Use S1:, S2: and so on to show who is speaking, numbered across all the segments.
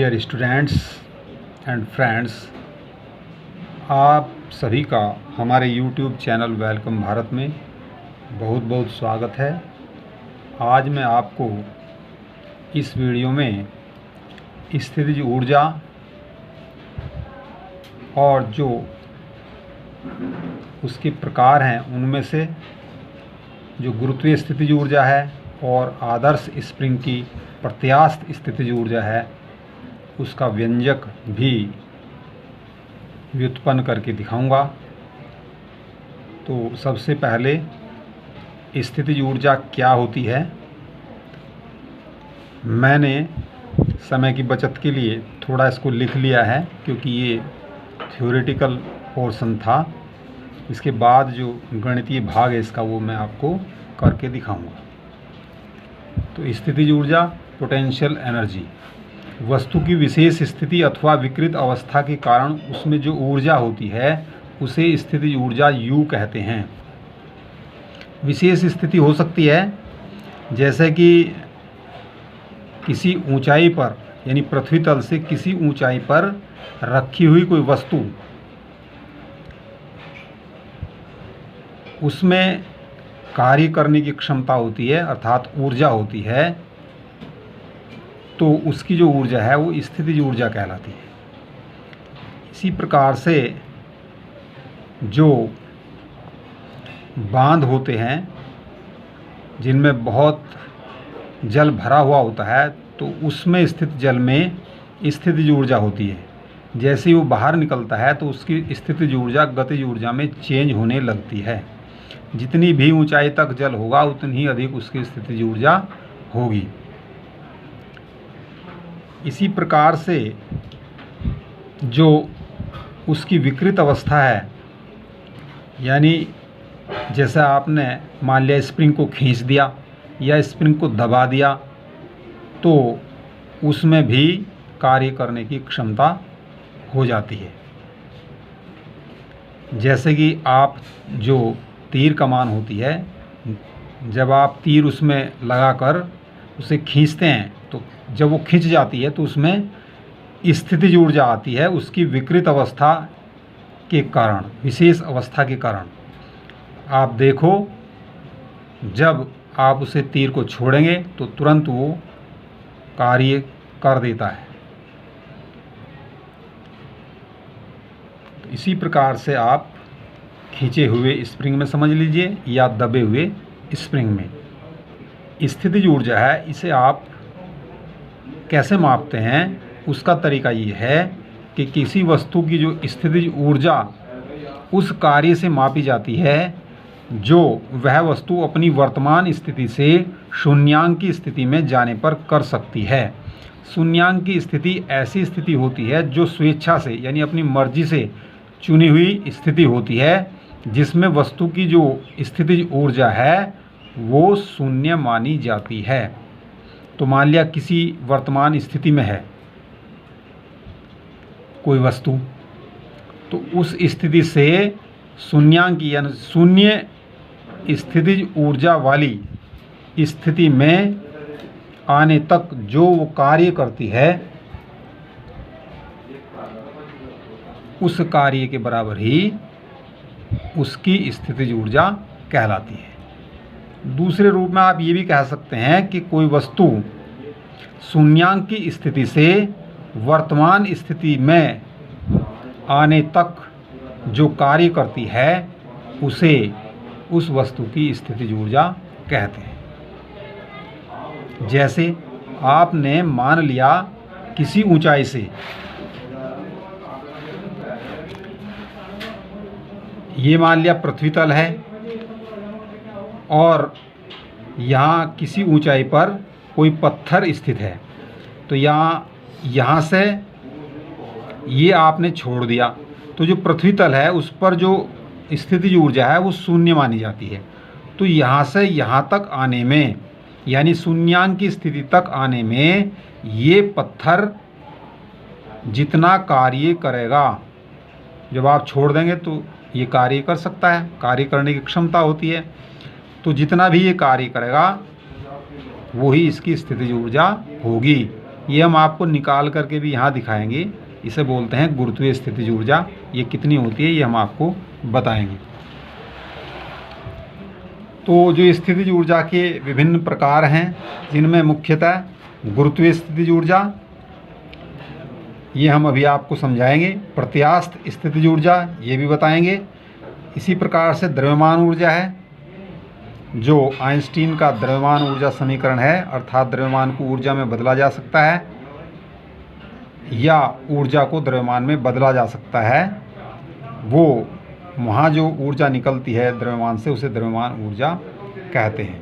S1: Dear students and friends, आप सभी का हमारे YouTube चैनल वेलकम भारत में बहुत बहुत स्वागत है। आज मैं आपको इस वीडियो में स्थितिज ऊर्जा और जो उसके प्रकार हैं उनमें से जो गुरुत्वीय स्थितिज ऊर्जा है और आदर्श स्प्रिंग की प्रत्यास्थ स्थितिज ऊर्जा है उसका व्यंजक भी व्युत्पन्न करके दिखाऊंगा। तो सबसे पहले स्थितिज ऊर्जा क्या होती है। मैंने समय की बचत के लिए थोड़ा इसको लिख लिया है क्योंकि ये थ्योरेटिकल पोर्शन था। इसके बाद जो गणितीय भाग है इसका वो मैं आपको करके दिखाऊंगा। तो स्थितिज ऊर्जा पोटेंशियल एनर्जी, वस्तु की विशेष स्थिति अथवा विकृत अवस्था के कारण उसमें जो ऊर्जा होती है उसे स्थितिज ऊर्जा U कहते हैं। विशेष स्थिति हो सकती है जैसे कि किसी ऊंचाई पर यानी पृथ्वी तल से किसी ऊंचाई पर रखी हुई कोई वस्तु, उसमें कार्य करने की क्षमता होती है अर्थात ऊर्जा होती है, तो उसकी जो ऊर्जा है वो स्थितिज ऊर्जा कहलाती है। इसी प्रकार से जो बांध होते हैं जिनमें बहुत जल भरा हुआ होता है तो उसमें स्थित जल में स्थितिज ऊर्जा होती है। जैसे ही वो बाहर निकलता है तो उसकी स्थितिज ऊर्जा गतिज ऊर्जा में चेंज होने लगती है। जितनी भी ऊंचाई तक जल होगा उतनी ही अधिक उसकी स्थितिज ऊर्जा होगी। इसी प्रकार से जो उसकी विकृत अवस्था है, यानी जैसे आपने मान लिया स्प्रिंग को खींच दिया या स्प्रिंग को दबा दिया तो उसमें भी कार्य करने की क्षमता हो जाती है। जैसे कि आप जो तीर कमान होती है, जब आप तीर उसमें लगाकर उसे खींचते हैं तो जब वो खिंच जाती है तो उसमें स्थितिज ऊर्जा आती है उसकी विकृत अवस्था के कारण, विशेष अवस्था के कारण। आप देखो जब आप उसे तीर को छोड़ेंगे तो तुरंत वो कार्य कर देता है। तो इसी प्रकार से आप खींचे हुए स्प्रिंग में समझ लीजिए या दबे हुए स्प्रिंग में स्थितिज ऊर्जा है, इसे आप कैसे मापते हैं उसका तरीका ये है कि किसी वस्तु की जो स्थितिज ऊर्जा उस कार्य से मापी जाती है जो वह वस्तु अपनी वर्तमान स्थिति से शून्यांक की स्थिति में जाने पर कर सकती है। शून्यांक की स्थिति ऐसी स्थिति होती है जो स्वेच्छा से यानी अपनी मर्जी से चुनी हुई स्थिति होती है जिसमें वस्तु की जो स्थितिज ऊर्जा है वो शून्य मानी जाती है। तो मान लिया किसी वर्तमान स्थिति में है कोई वस्तु, तो उस स्थिति से शून्यांक यानी शून्य स्थितिज ऊर्जा वाली स्थिति में आने तक जो वो कार्य करती है उस कार्य के बराबर ही उसकी स्थितिज ऊर्जा कहलाती है। दूसरे रूप में आप ये भी कह सकते हैं कि कोई वस्तु शून्यांक की स्थिति से वर्तमान स्थिति में आने तक जो कार्य करती है उसे उस वस्तु की स्थितिज ऊर्जा कहते हैं। जैसे आपने मान लिया किसी ऊंचाई से ये मान लिया पृथ्वी तल है और यहाँ किसी ऊंचाई पर कोई पत्थर स्थित है, तो यहाँ से ये आपने छोड़ दिया तो जो पृथ्वी तल है उस पर जो स्थितिज ऊर्जा है वो शून्य मानी जाती है। तो यहाँ से यहाँ तक आने में यानी शून्यांक की स्थिति तक आने में ये पत्थर जितना कार्य करेगा, जब आप छोड़ देंगे तो ये कार्य कर सकता है, कार्य करने की क्षमता होती है, तो जितना भी ये कार्य करेगा वही इसकी स्थितिज ऊर्जा होगी। ये हम आपको निकाल करके भी यहाँ दिखाएंगे। इसे बोलते हैं गुरुत्वीय स्थितिज ऊर्जा। ये कितनी होती है ये हम आपको बताएंगे। तो जो स्थितिज ऊर्जा के विभिन्न प्रकार हैं, जिनमें मुख्यतः गुरुत्वीय स्थितिज ऊर्जा, ये हम अभी आपको समझाएंगे। प्रत्यास्थ स्थितिज ऊर्जा, ये भी बताएंगे। इसी प्रकार से द्रव्यमान ऊर्जा है, जो आइंस्टीन का द्रव्यमान ऊर्जा समीकरण है, अर्थात द्रव्यमान को ऊर्जा में बदला जा सकता है या ऊर्जा को द्रव्यमान में बदला जा सकता है। वो वहाँ जो ऊर्जा निकलती है द्रव्यमान से, उसे द्रव्यमान ऊर्जा कहते हैं।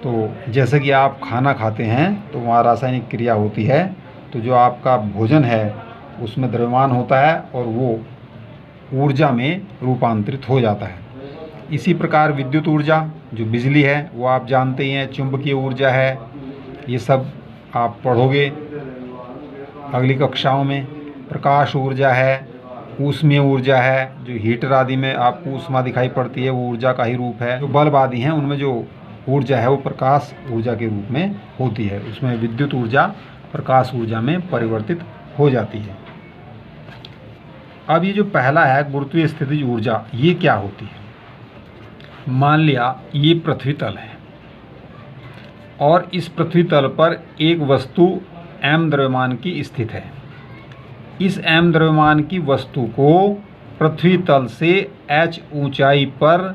S1: तो जैसे कि आप खाना खाते हैं तो वहाँ रासायनिक क्रिया होती है, तो जो आपका भोजन है उसमें द्रव्यमान होता है और वो ऊर्जा में रूपांतरित हो जाता है। इसी प्रकार विद्युत ऊर्जा, जो बिजली है, वो आप जानते ही हैं। चुंबकीय ऊर्जा है, ये सब आप पढ़ोगे अगली कक्षाओं में। प्रकाश ऊर्जा है, ऊष्मीय ऊर्जा है, जो हीटर आदि में आपको ऊष्मा दिखाई पड़ती है, वो ऊर्जा का ही रूप है। जो बल्ब आदि हैं उनमें जो ऊर्जा है वो प्रकाश ऊर्जा के रूप में होती है। उसमें विद्युत ऊर्जा प्रकाश ऊर्जा में परिवर्तित हो जाती है। अब ये जो पहला है गुरुत्वीय स्थितिज ऊर्जा, ये क्या होती है? मान लिया ये पृथ्वी तल है और इस पृथ्वी तल पर एक वस्तु m द्रव्यमान की स्थित है। इस m द्रव्यमान की वस्तु को पृथ्वी तल से h ऊंचाई पर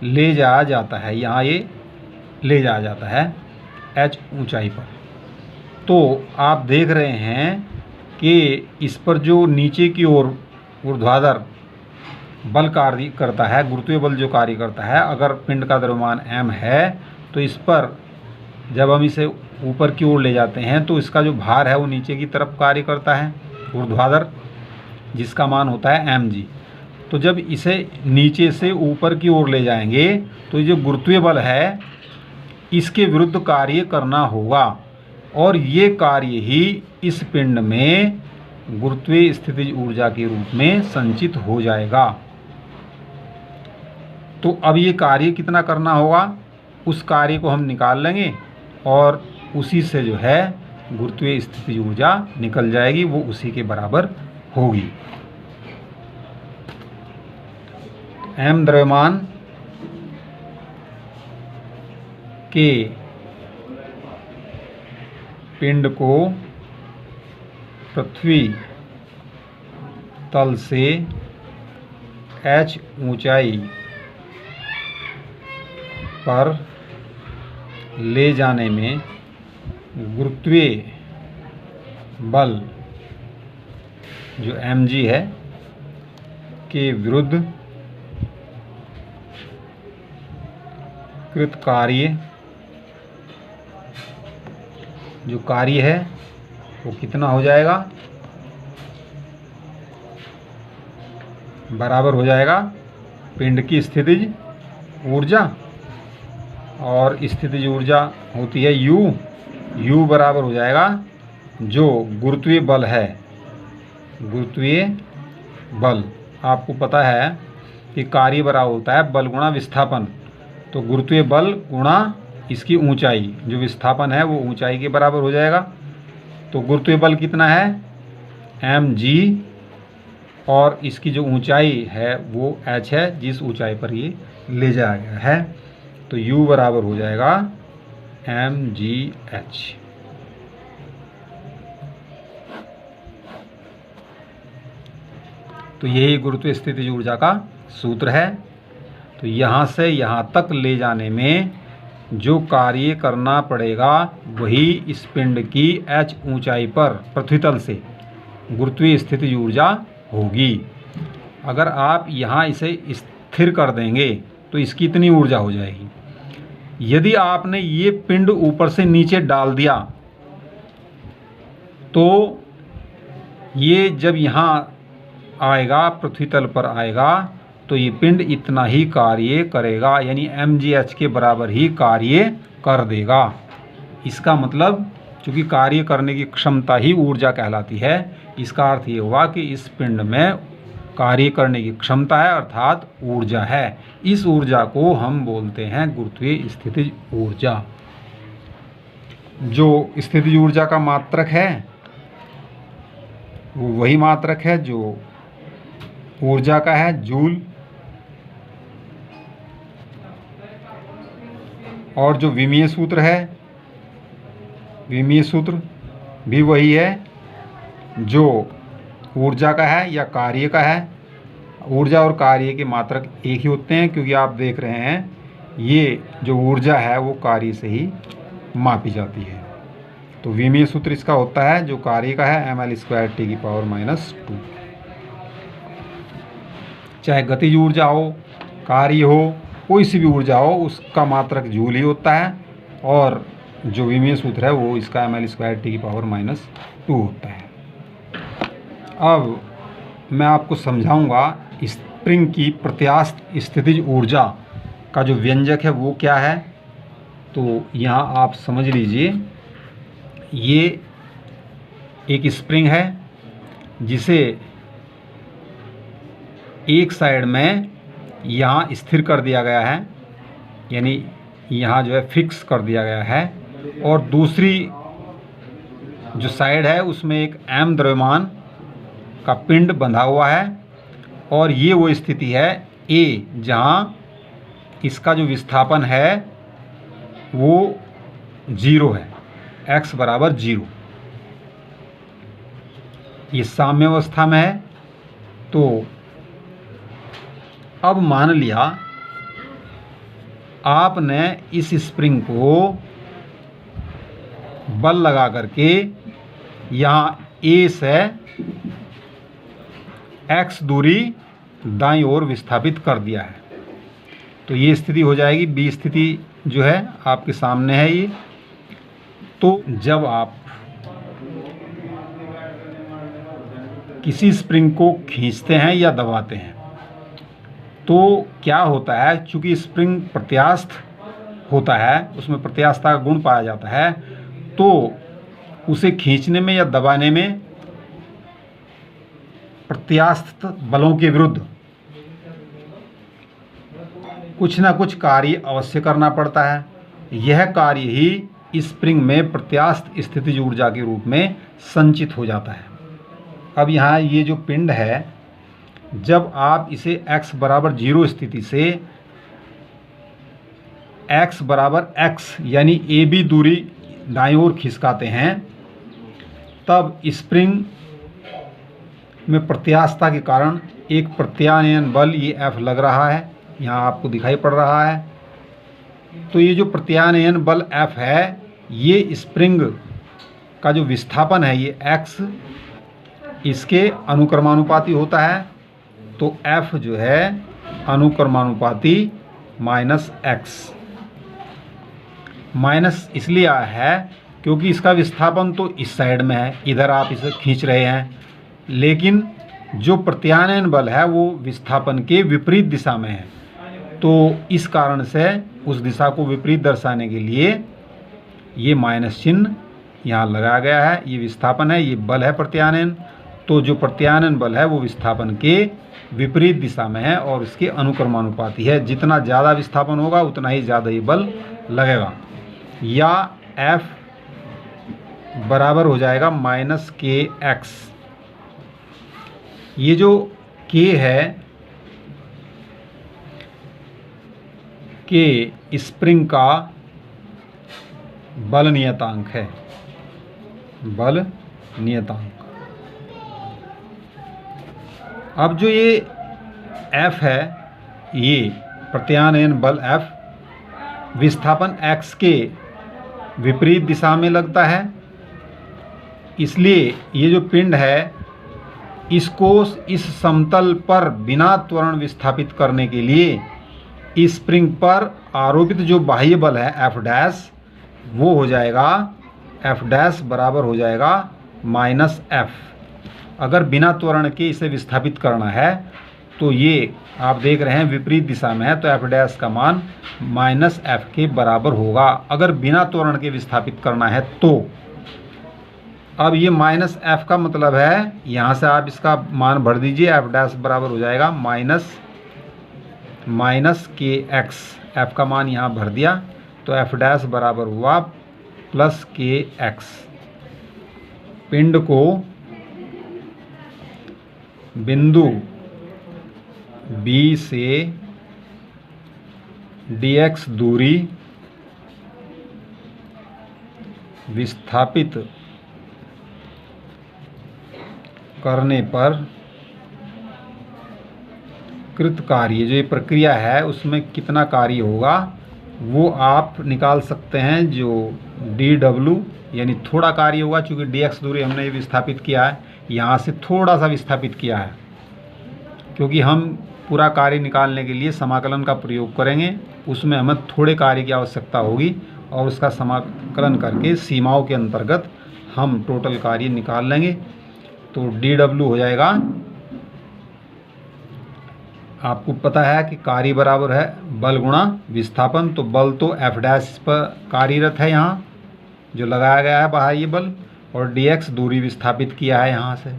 S1: ले जाया जाता है। यहाँ ये ले जाया जाता है h ऊंचाई पर। तो आप देख रहे हैं कि इस पर जो नीचे की ओर ऊर्ध्वाधर बल कार्य करता है, गुरुत्वीय बल जो कार्य करता है, अगर पिंड का द्रव्यमान m है तो इस पर जब हम इसे ऊपर की ओर ले जाते हैं तो इसका जो भार है वो नीचे की तरफ कार्य करता है, ऊर्ध्वाधर, जिसका मान होता है mg। तो जब इसे नीचे से ऊपर की ओर ले जाएंगे तो ये जो गुरुत्वीय बल है इसके विरुद्ध कार्य करना होगा और ये कार्य ही इस पिंड में गुरुत्वीय स्थितिज ऊर्जा के रूप में संचित हो जाएगा। तो अब ये कार्य कितना करना होगा, उस कार्य को हम निकाल लेंगे और उसी से जो है गुरुत्वीय स्थितिज ऊर्जा निकल जाएगी, वो उसी के बराबर होगी। m द्रव्यमान के पिंड को पृथ्वी तल से h ऊंचाई पर ले जाने में गुरुत्वीय बल जो mg है के विरुद्ध कृत कार्य, जो कार्य है वो कितना हो जाएगा, बराबर हो जाएगा पिंड की स्थितिज ऊर्जा, और स्थितिज ऊर्जा होती है U बराबर हो जाएगा जो गुरुत्वीय बल है। गुरुत्वीय बल आपको पता है कि कार्य बराबर होता है बल गुणा विस्थापन। तो गुरुत्वीय बल गुणा इसकी ऊंचाई, जो विस्थापन है वो ऊंचाई के बराबर हो जाएगा। तो गुरुत्वीय बल कितना है, mg, और इसकी जो ऊंचाई है वो h है, जिस ऊंचाई पर ये ले जाया गया है। तो U बराबर हो जाएगा mgh। तो यही गुरुत्वीय स्थितिज ऊर्जा का सूत्र है। तो यहाँ से यहाँ तक ले जाने में जो कार्य करना पड़ेगा वही इस पिंड की h ऊंचाई पर पृथ्वी तल से गुरुत्वीय स्थितिज ऊर्जा होगी। अगर आप यहाँ इसे स्थिर कर देंगे तो इसकी इतनी ऊर्जा हो जाएगी। यदि आपने ये पिंड ऊपर से नीचे डाल दिया तो ये जब यहाँ आएगा, पृथ्वी तल पर आएगा, तो ये पिंड इतना ही कार्य करेगा, यानी mgh के बराबर ही कार्य कर देगा। इसका मतलब चूँकि कार्य करने की क्षमता ही ऊर्जा कहलाती है, इसका अर्थ ये हुआ कि इस पिंड में कार्य करने की क्षमता है, अर्थात ऊर्जा है। इस ऊर्जा को हम बोलते हैं गुरुत्वीय स्थितिज ऊर्जा। जो स्थितिज ऊर्जा का मात्रक है वो वही मात्रक है जो ऊर्जा का है, जूल। और जो विमीय सूत्र है, विमीय सूत्र भी वही है जो ऊर्जा का है या कार्य का है। ऊर्जा और कार्य के मात्रक एक ही होते हैं, क्योंकि आप देख रहे हैं ये जो ऊर्जा है वो कार्य से ही मापी जाती है। तो विमीय सूत्र इसका होता है जो कार्य का है, ml²T⁻²। चाहे गतिज ऊर्जा हो, कार्य हो, कोई सी भी ऊर्जा हो, उसका मात्रक जूल ही होता है। और जो विमीय सूत्र है वो इसका ml²T⁻² होता है। अब मैं आपको समझाऊंगा स्प्रिंग की प्रत्यास्थ स्थितिज ऊर्जा का जो व्यंजक है वो क्या है। तो यहाँ आप समझ लीजिए, ये एक स्प्रिंग है जिसे एक साइड में यहाँ स्थिर कर दिया गया है, यानी यहाँ जो है फिक्स कर दिया गया है, और दूसरी जो साइड है उसमें एक m द्रव्यमान का पिंड बंधा हुआ है। और ये वो स्थिति है A जहाँ इसका जो विस्थापन है वो 0 है, x बराबर 0। ये साम्यावस्था में है। तो अब मान लिया आपने इस स्प्रिंग को बल लगा करके यहाँ A से x दूरी दाईं ओर विस्थापित कर दिया है। तो ये स्थिति हो जाएगी, B स्थिति जो है आपके सामने है ये। तो जब आप किसी स्प्रिंग को खींचते हैं या दबाते हैं तो क्या होता है, चूँकि स्प्रिंग प्रत्यास्थ होता है, उसमें प्रत्यास्थता का गुण पाया जाता है, तो उसे खींचने में या दबाने में प्रत्यास्थ बलों के विरुद्ध कुछ ना कुछ कार्य अवश्य करना पड़ता है। यह कार्य ही स्प्रिंग में प्रत्यास्थ स्थितिज ऊर्जा के रूप में संचित हो जाता है। अब यहाँ ये जो पिंड है, जब आप इसे x बराबर 0 स्थिति से x बराबर x यानी AB दूरी दाईं ओर खिसकाते हैं, तब स्प्रिंग में प्रत्यास्थता के कारण एक प्रत्यानयन बल ये F लग रहा है, यहाँ आपको दिखाई पड़ रहा है। तो ये जो प्रत्यानयन बल F है, ये स्प्रिंग का जो विस्थापन है ये x इसके अनुक्रमानुपाती होता है। तो F जो है अनुक्रमानुपाती माइनस x। माइनस इसलिए आया है क्योंकि इसका विस्थापन तो इस साइड में है, इधर आप इसे खींच रहे हैं, लेकिन जो प्रत्यानयन बल है वो विस्थापन के विपरीत दिशा में है। तो इस कारण से उस दिशा को विपरीत दर्शाने के लिए ये माइनस चिन्ह यहाँ लगाया गया है। ये विस्थापन है, ये बल है प्रत्यानयन। तो जो प्रत्यानयन बल है वो विस्थापन के विपरीत दिशा में है और इसके अनुक्रमानुपाती है। जितना ज़्यादा विस्थापन होगा उतना ही ज़्यादा ये बल लगेगा। या F बराबर हो जाएगा माइनस kx। ये जो k है, k स्प्रिंग का बल नियतांक है, बल नियतांक। अब जो ये F है, ये प्रत्यानयन बल F विस्थापन x के विपरीत दिशा में लगता है, इसलिए ये जो पिंड है इसको इस समतल पर बिना त्वरण विस्थापित करने के लिए इस स्प्रिंग पर आरोपित जो बाह्य बल है F डैश, वो हो जाएगा F डैश बराबर हो जाएगा माइनस F। अगर बिना त्वरण के इसे विस्थापित करना है तो ये आप देख रहे हैं विपरीत दिशा में है, तो F डैश का मान माइनस F के बराबर होगा अगर बिना त्वरण के विस्थापित करना है तो। अब ये माइनस F का मतलब है, यहाँ से आप इसका मान भर दीजिए, F डैश बराबर हो जाएगा माइनस kx। F का मान यहाँ भर दिया तो F डैश बराबर हुआ प्लस के एक्स। पिंड को बिंदु बी से dx दूरी विस्थापित करने पर कृत कार्य, जो ये प्रक्रिया है उसमें कितना कार्य होगा वो आप निकाल सकते हैं। जो dw यानी थोड़ा कार्य होगा, चूँकि dx दूरी हमने विस्थापित किया है, यहाँ से थोड़ा सा विस्थापित किया है, क्योंकि हम पूरा कार्य निकालने के लिए समाकलन का प्रयोग करेंगे, उसमें हमें थोड़े कार्य की आवश्यकता होगी और उसका समाकलन करके सीमाओं के अंतर्गत हम टोटल कार्य निकाल लेंगे। तो dw हो जाएगा, आपको पता है कि कार्य बराबर है बल गुणा विस्थापन। तो बल तो F डैश पर कार्यरत है, यहाँ जो लगाया गया है बाह्य बल, और dx दूरी विस्थापित किया है यहाँ से।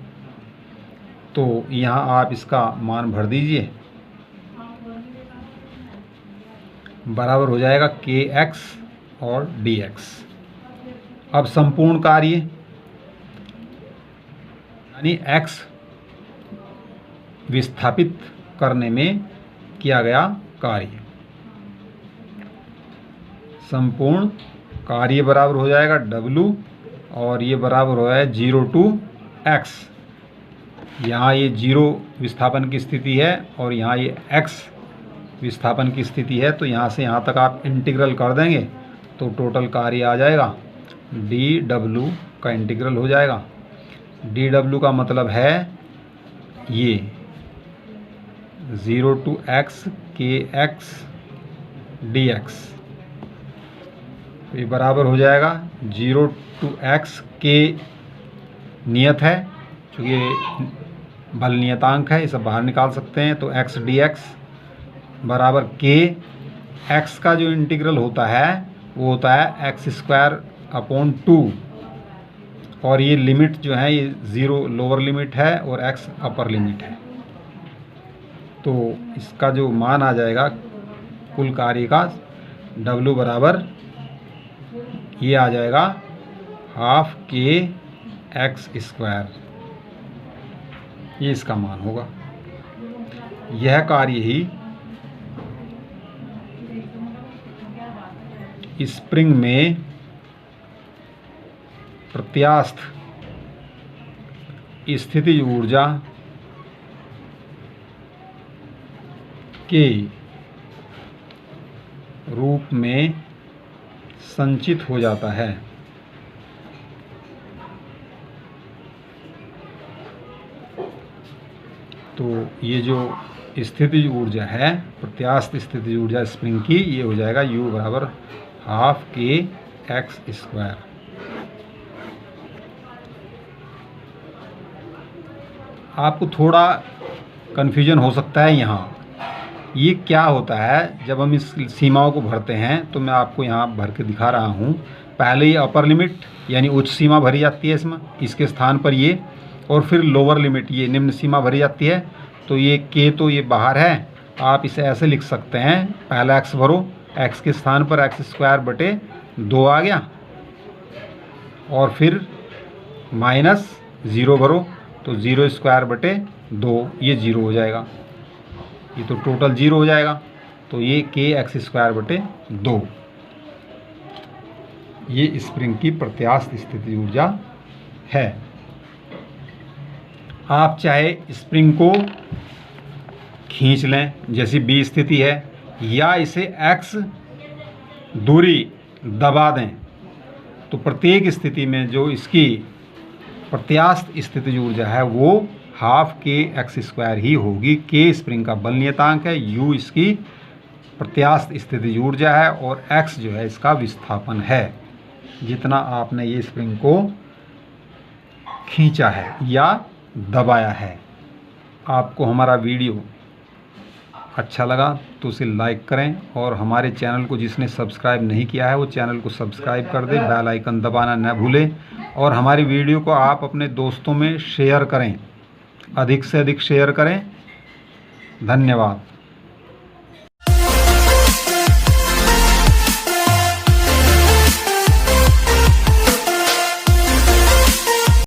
S1: तो यहाँ आप इसका मान भर दीजिए, बराबर हो जाएगा kx और dx। अब संपूर्ण कार्य यानी x विस्थापित करने में किया गया कार्य, संपूर्ण कार्य बराबर हो जाएगा w, और ये बराबर हो जाएगा 0 to x। यहाँ ये 0 विस्थापन की स्थिति है और यहाँ ये x विस्थापन की स्थिति है, तो यहाँ से यहाँ तक आप इंटीग्रल कर देंगे तो टोटल कार्य आ जाएगा। dw का इंटीग्रल हो जाएगा। dw का मतलब है ये 0 to x kx dx, ये बराबर हो जाएगा 0 to x के नियत है, चूँकि बल नियतांक है, ये सब बाहर निकाल सकते हैं। तो x dx बराबर k, x का जो इंटीग्रल होता है वो होता है x²/2, और ये लिमिट जो है ये 0 लोअर लिमिट है और x अपर लिमिट है। तो इसका जो मान आ जाएगा कुल कार्य का w बराबर ये आ जाएगा ½ kx², ये इसका मान होगा। यह कार्य ही स्प्रिंग में प्रत्यास्थ स्थितिज ऊर्जा के रूप में संचित हो जाता है। तो ये जो स्थितिज ऊर्जा है, प्रत्यास्थ स्थितिज ऊर्जा स्प्रिंग की, ये हो जाएगा U बराबर ½ kx²। आपको थोड़ा कन्फ्यूजन हो सकता है यहाँ, ये क्या होता है जब हम इस सीमाओं को भरते हैं। तो मैं आपको यहाँ भर के दिखा रहा हूँ। पहले ये अपर लिमिट यानी उच्च सीमा भरी जाती है इसमें, इसके स्थान पर ये, और फिर लोअर लिमिट ये निम्न सीमा भरी जाती है। तो ये k तो ये बाहर है, आप इसे ऐसे लिख सकते हैं, पहला x भरो, x के स्थान पर x²/2 आ गया, और फिर -0 भरो तो 0²/2, ये 0 हो जाएगा, ये तो टोटल 0 हो जाएगा। तो ये kx²/2 ये स्प्रिंग की प्रत्यास्थ स्थिति ऊर्जा है। आप चाहे स्प्रिंग को खींच लें जैसी B स्थिति है, या इसे x दूरी दबा दें, तो प्रत्येक स्थिति में जो इसकी प्रत्यास्थ स्थितिज ऊर्जा है वो ½ kx² ही होगी। k स्प्रिंग का बल नियतांक है, u इसकी प्रत्यास्थ स्थितिज ऊर्जा है, और x जो है इसका विस्थापन है। जितना आपने ये स्प्रिंग को खींचा है या दबाया है। आपको हमारा वीडियो अच्छा लगा तो उसे लाइक करें, और हमारे चैनल को जिसने सब्सक्राइब नहीं किया है वो चैनल को सब्सक्राइब कर दें, बेल आइकन दबाना न भूलें, और हमारी वीडियो को आप अपने दोस्तों में शेयर करें, अधिक से अधिक शेयर करें। धन्यवाद।